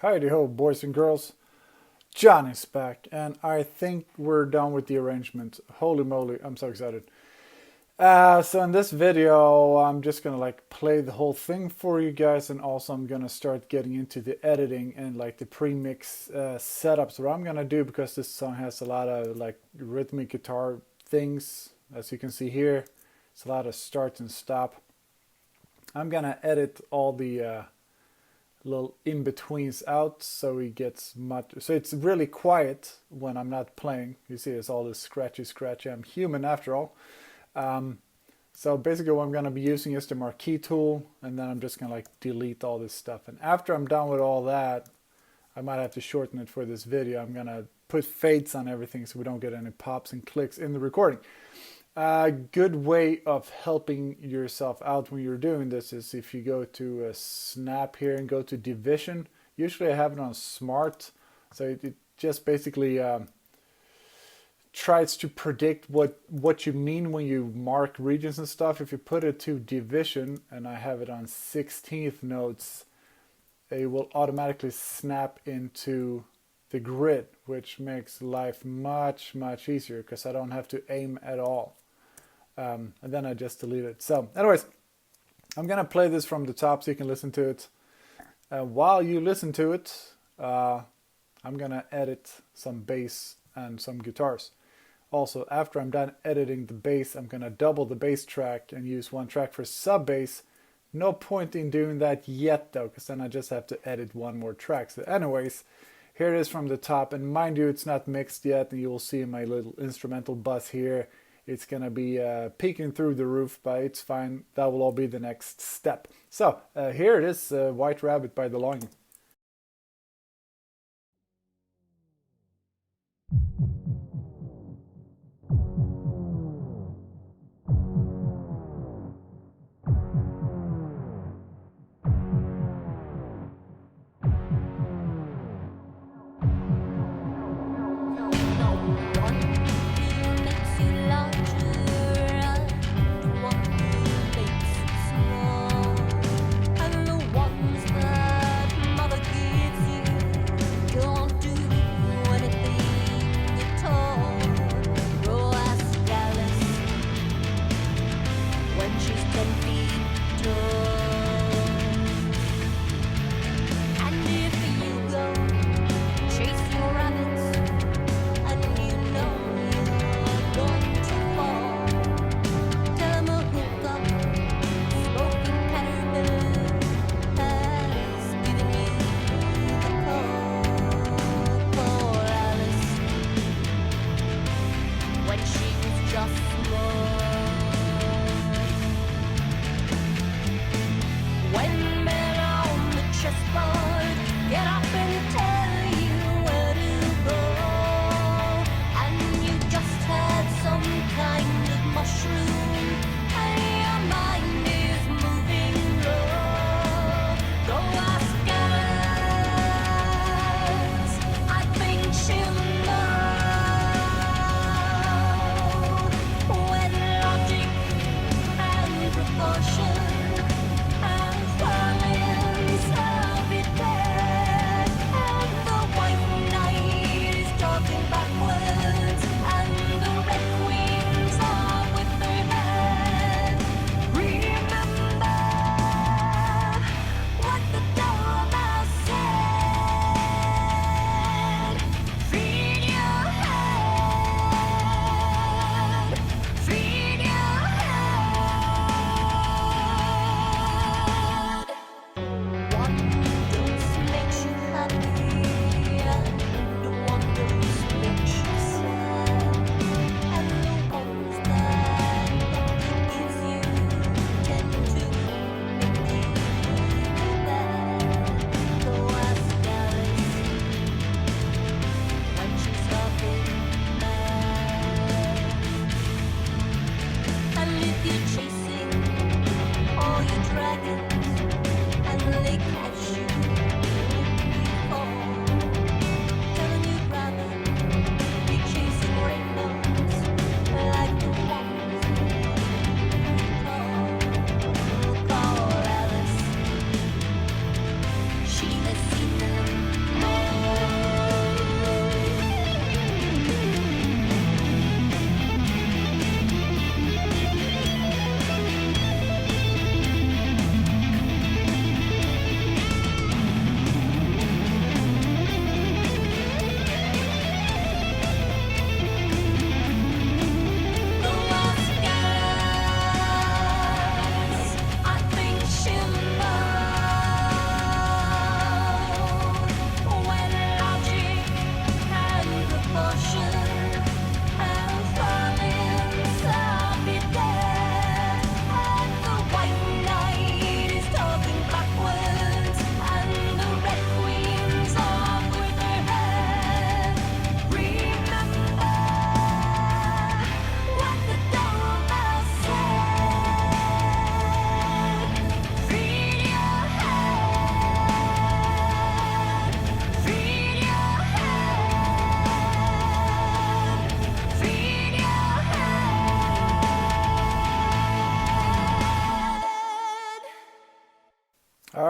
Howdy ho, boys and girls. Johnny's back, and I think we're done with the arrangement. Holy moly, I'm so excited. So in this video, I'm just gonna play the whole thing for you guys, and also I'm gonna start getting into the editing and the pre-mix setups. What I'm gonna do, because this song has a lot of rhythmic guitar things, as you can see here, it's a lot of start and stop. I'm gonna edit all the little in-betweens out so it's really quiet when I'm not playing. You see it's all this scratchy. I'm human after all. So basically what I'm going to be using is the marquee tool, and then I'm just going to delete all this stuff. And after I'm done with all that, I might have to shorten it for this video. I'm going to put fades on everything so we don't get any pops and clicks in the recording. A good way of helping yourself out when you're doing this is if you go to Snap here and go to Division. Usually I have it on Smart, so it just basically tries to predict what you mean when you mark regions and stuff. If you put it to Division, and I have it on 16th notes, it will automatically snap into the grid, which makes life much easier because I don't have to aim at all. And then I just delete it. So anyways, I'm going to play this from the top so you can listen to it. While you listen to it, I'm going to edit some bass and some guitars. Also, after I'm done editing the bass, I'm going to double the bass track and use one track for sub bass. No point in doing that yet though, because then I just have to edit one more track. So anyways, here it is from the top, and mind you, it's not mixed yet, and you will see my little instrumental bus here. It's going to be peeking through the roof, but it's fine. That will all be the next step. So here it is, White Rabbit by The Longing.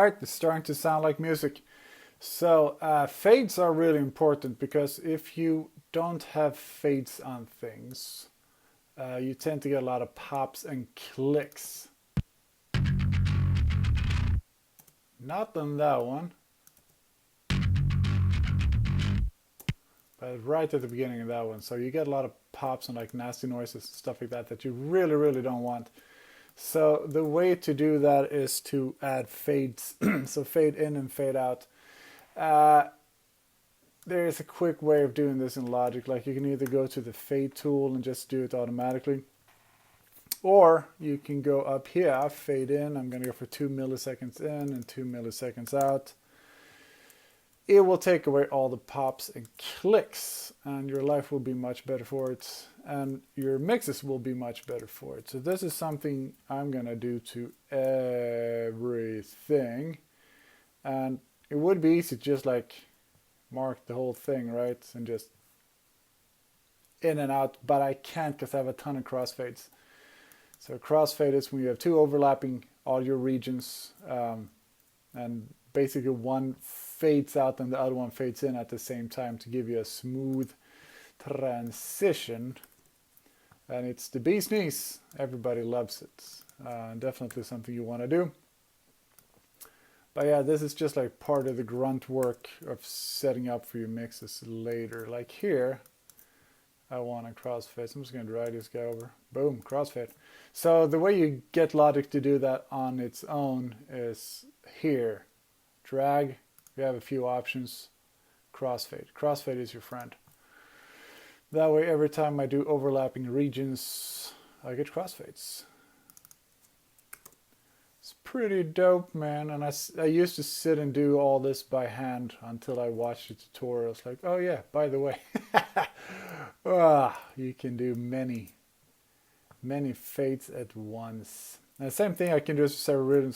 Alright, it's starting to sound like music. So fades are really important because if you don't have fades on things, you tend to get a lot of pops and clicks. Not on that one, but right at the beginning of that one. So you get a lot of pops and like nasty noises and stuff like that that you really, really don't want. So the way to do that is to add fades. So fade in and fade out. There is a quick way of doing this in Logic. Like you can either go to the fade tool and just do it automatically, or you can go up here, fade in. I'm going to go for 2 milliseconds in and 2 milliseconds out. It will take away all the pops and clicks, and your life will be much better for it, and your mixes will be much better for it. So this is something I'm going to do to everything, and it would be easy to just like mark the whole thing, right, and just in and out, but I can't because I have a ton of crossfades. So crossfade is when you have two overlapping audio regions, and basically one fades out and the other one fades in at the same time to give you a smooth transition. And it's the bee's knees. Everybody loves it. Definitely something you want to do. But yeah, this is just like part of the grunt work of setting up for your mixes later. Like here, I want a crossfade. So I'm just going to drag this guy over. Boom, crossfade. So the way you get Logic to do that on its own is here. Drag, you have a few options. Crossfade. Crossfade is your friend. That way every time I do overlapping regions, I get crossfades. It's pretty dope, man. And I used to sit and do all this by hand until I watched the tutorials. Like, oh yeah, by the way, you can do many fades at once. And the same thing I can do with several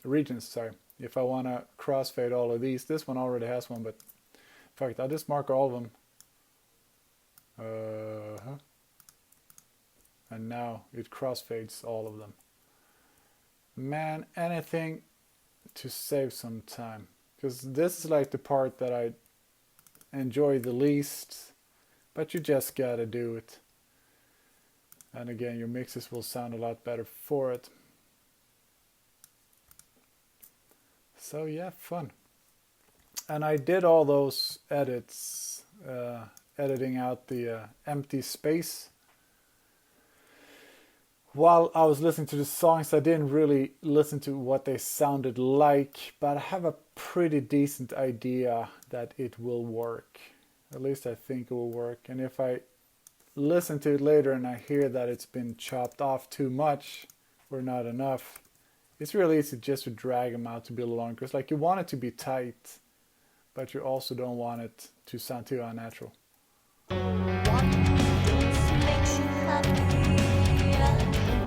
regions, sorry. If I want to crossfade all of these, this one already has one, but in fact, I'll just mark all of them. And now it crossfades all of them. Man, anything to save some time. Because this is like the part that I enjoy the least, but you just gotta do it. And again, your mixes will sound a lot better for it. So yeah, fun. And I did all those edits, editing out the empty space. While I was listening to the songs, I didn't really listen to what they sounded like, but I have a pretty decent idea that it will work. At least I think it will work. And if I listen to it later and I hear that it's been chopped off too much or not enough, it's really easy just to drag them out to be a little longer. Because like you want it to be tight, but you also don't want it to sound too unnatural.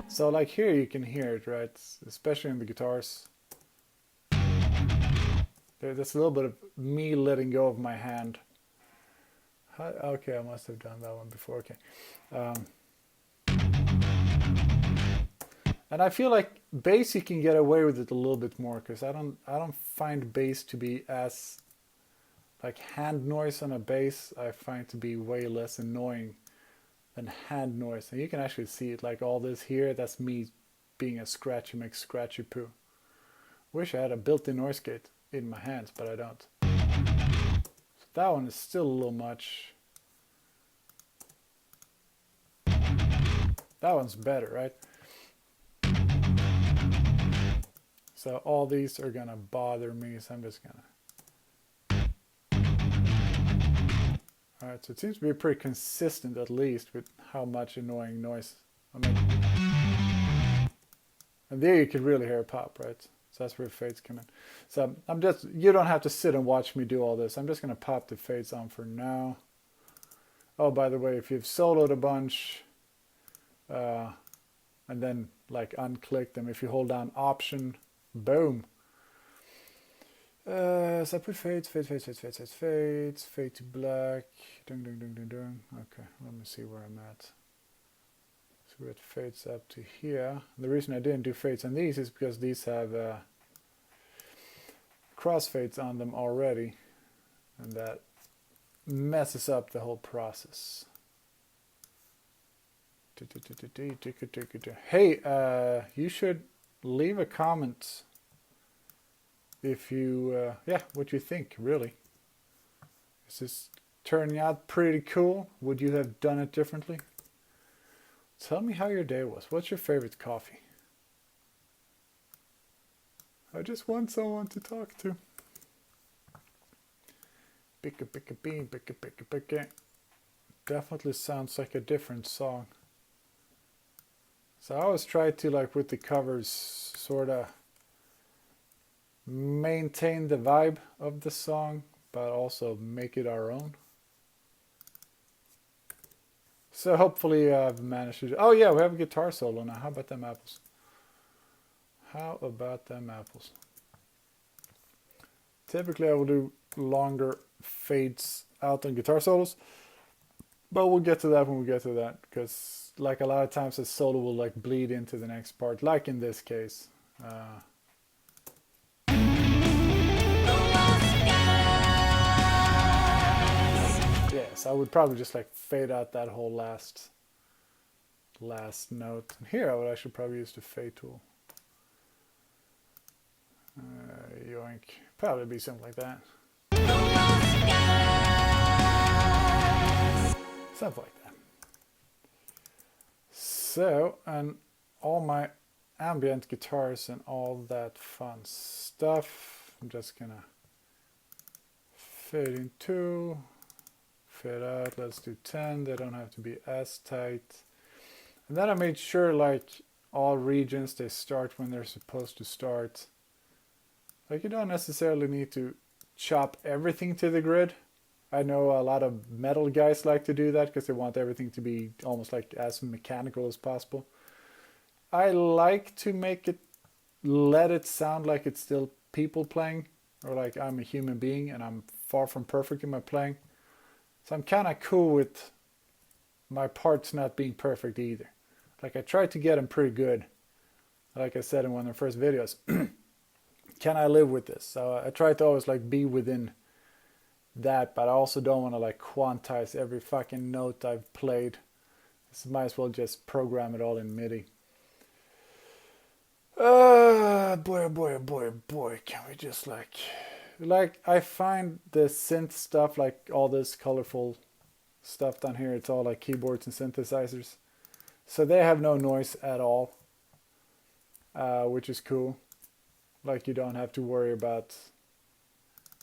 So like here you can hear it, right? Especially in the guitars. There's a little bit of me letting go of my hand. Okay, I must have done that one before. Okay. And I feel like bass you can get away with it a little bit more because I don't find bass to be as like hand noise on a bass. I find to be way less annoying than hand noise. And you can actually see it, like all this here, that's me being a scratchy poo. Wish I had a built-in noise gate in my hands, but I don't. So that one is still a little much. That one's better, right? So all these are gonna bother me, so I'm just gonna... Alright, so it seems to be pretty consistent at least with how much annoying noise I'm making. And there you could really hear a pop, right? So that's where fades come in. So you don't have to sit and watch me do all this. I'm just gonna pop the fades on for now. Oh, by the way, if you've soloed a bunch, and then like unclick them, if you hold down Option, boom. So I put fade to black, Okay, let me see where I'm at. So it fades up to here. The reason I didn't do fades on these is because these have crossfades on them already, and that messes up the whole process. Hey, you should leave a comment if you, yeah, what you think, really. Is this turning out pretty cool? Would you have done it differently? Tell me how your day was. What's your favorite coffee? I just want someone to talk to. Picka picka bean, picka picka picka. Definitely sounds like a different song. So I always try to, like with the covers, sort of maintain the vibe of the song, but also make it our own. So hopefully I've managed to... Oh yeah, we have a guitar solo now. How about them apples? How about them apples? Typically I will do longer fades out on guitar solos, but we'll get to that when we get to that, because like a lot of times the solo will like bleed into the next part, like in this case. Yes, I would probably just like fade out that whole last note. And here I should probably use the fade tool. Yoink. Probably be something like that. Something like that. So, and all my ambient guitars and all that fun stuff, I'm just gonna fade in 2, fade out, let's do 10, they don't have to be as tight. And then I made sure like all regions, they start when they're supposed to start. Like you don't necessarily need to chop everything to the grid. I know a lot of metal guys like to do that because they want everything to be almost like as mechanical as possible. I like to make it, let it sound like it's still people playing, or like I'm a human being and I'm far from perfect in my playing. So I'm kind of cool with my parts not being perfect either. Like I try to get them pretty good. Like I said in one of the first videos. Can I live with this? So I try to always like be within that, but I also don't want to like quantize every fucking note I've played. So might as well just program it all in MIDI. Boy, oh boy, oh boy, oh boy, can we just like I find the synth stuff, like all this colorful stuff down here, it's all like keyboards and synthesizers. So they have no noise at all, which is cool. Like you don't have to worry about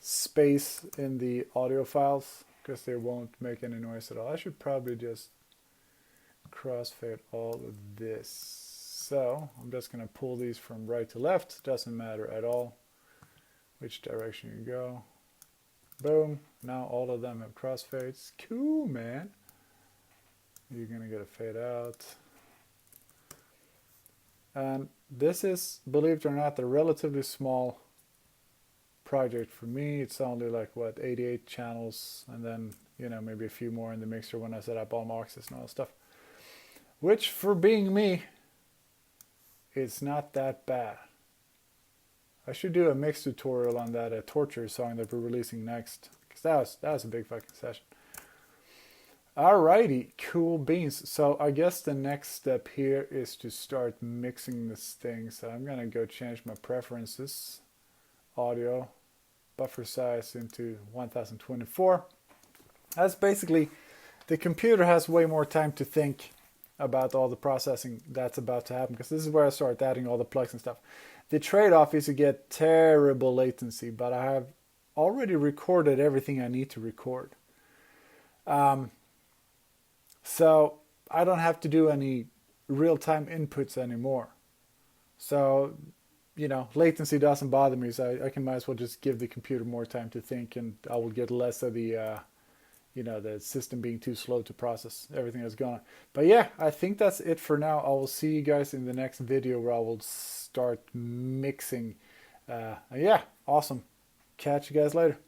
space in the audio files because they won't make any noise at all. I should probably just crossfade all of this. So I'm just going to pull these from right to left. Doesn't matter at all which direction you go. Boom. Now all of them have crossfades. Cool, man. You're going to get a fade out. And this is, believe it or not, a relatively small project for me. It's only like, what, 88 channels, and then, you know, maybe a few more in the mixer when I set up all my boxes and all that stuff. Which, for being me, it's not that bad. I should do a mix tutorial on that Torture song that we're releasing next, because that was a big fucking session. Alrighty, cool beans. So I guess the next step here is to start mixing this thing. So I'm gonna go change my preferences, audio, buffer size into 1024. That's basically, the computer has way more time to think about all the processing that's about to happen, because this is where I start adding all the plugs and stuff. The trade-off is you get terrible latency, but I have already recorded everything I need to record. So I don't have to do any real-time inputs anymore. So, you know, latency doesn't bother me, so I can might as well just give the computer more time to think, and I will get less of the, you know, the system being too slow to process everything that's going on. But yeah, I think that's it for now. I will see you guys in the next video where I will start mixing. Yeah, awesome. Catch you guys later.